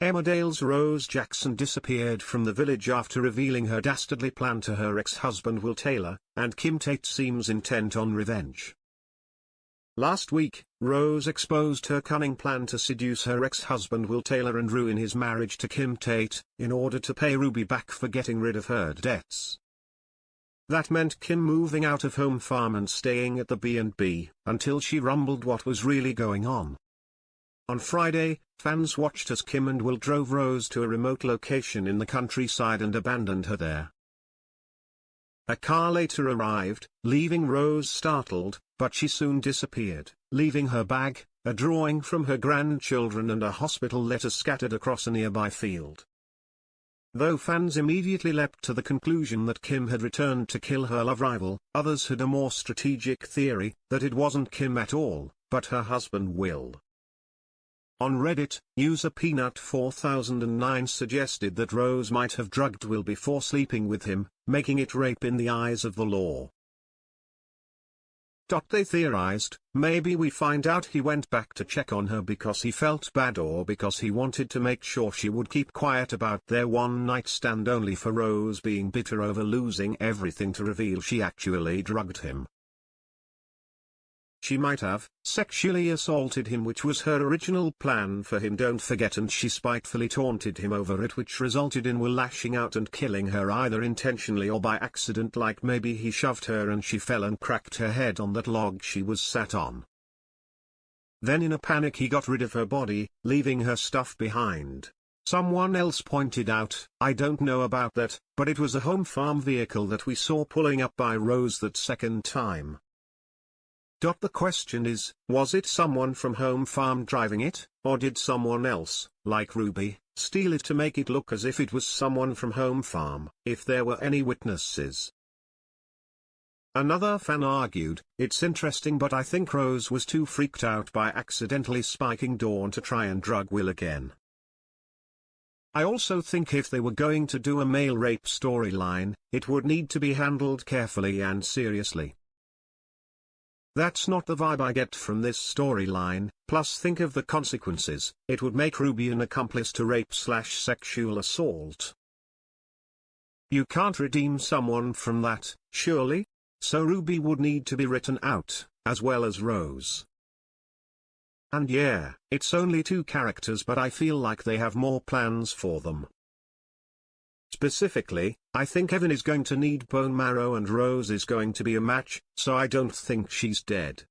Emmerdale's Rose Jackson disappeared from the village after revealing her dastardly plan to her ex-husband Will Taylor, and Kim Tate seems intent on revenge. Last week, Rose exposed her cunning plan to seduce her ex-husband Will Taylor and ruin his marriage to Kim Tate, in order to pay Ruby back for getting rid of her debts. That meant Kim moving out of home farm and staying at the B&B, until she rumbled what was really going on. On Friday, fans watched as Kim and Will drove Rose to a remote location in the countryside and abandoned her there. A car later arrived, leaving Rose startled, but she soon disappeared, leaving her bag, a drawing from her grandchildren and a hospital letter scattered across a nearby field. Though fans immediately leapt to the conclusion that Kim had returned to kill her love rival, others had a more strategic theory, that it wasn't Kim at all, but her husband Will. On Reddit, user Peanut4009 suggested that Rose might have drugged Will before sleeping with him, making it rape in the eyes of the law. They theorized, maybe we find out he went back to check on her because he felt bad or because he wanted to make sure she would keep quiet about their one-night stand, only for Rose being bitter over losing everything to reveal she actually drugged him. She might have sexually assaulted him, which was her original plan for him, don't forget, and she spitefully taunted him over it, which resulted in Will lashing out and killing her either intentionally or by accident, like maybe he shoved her and she fell and cracked her head on that log she was sat on. Then in a panic he got rid of her body, leaving her stuff behind. Someone else pointed out, I don't know about that, but it was a home farm vehicle that we saw pulling up by Rose that second time. The question is, was it someone from home farm driving it, or did someone else, like Ruby, steal it to make it look as if it was someone from home farm, if there were any witnesses? Another fan argued, it's interesting, but I think Rose was too freaked out by accidentally spiking Dawn to try and drug Will again. I also think if they were going to do a male rape storyline, it would need to be handled carefully and seriously. That's not the vibe I get from this storyline, plus think of the consequences, it would make Ruby an accomplice to rape/sexual assault. You can't redeem someone from that, surely? So Ruby would need to be written out, as well as Rose. And yeah, it's only 2 characters, but I feel like they have more plans for them. Specifically, I think Evan is going to need bone marrow and Rose is going to be a match, so I don't think she's dead.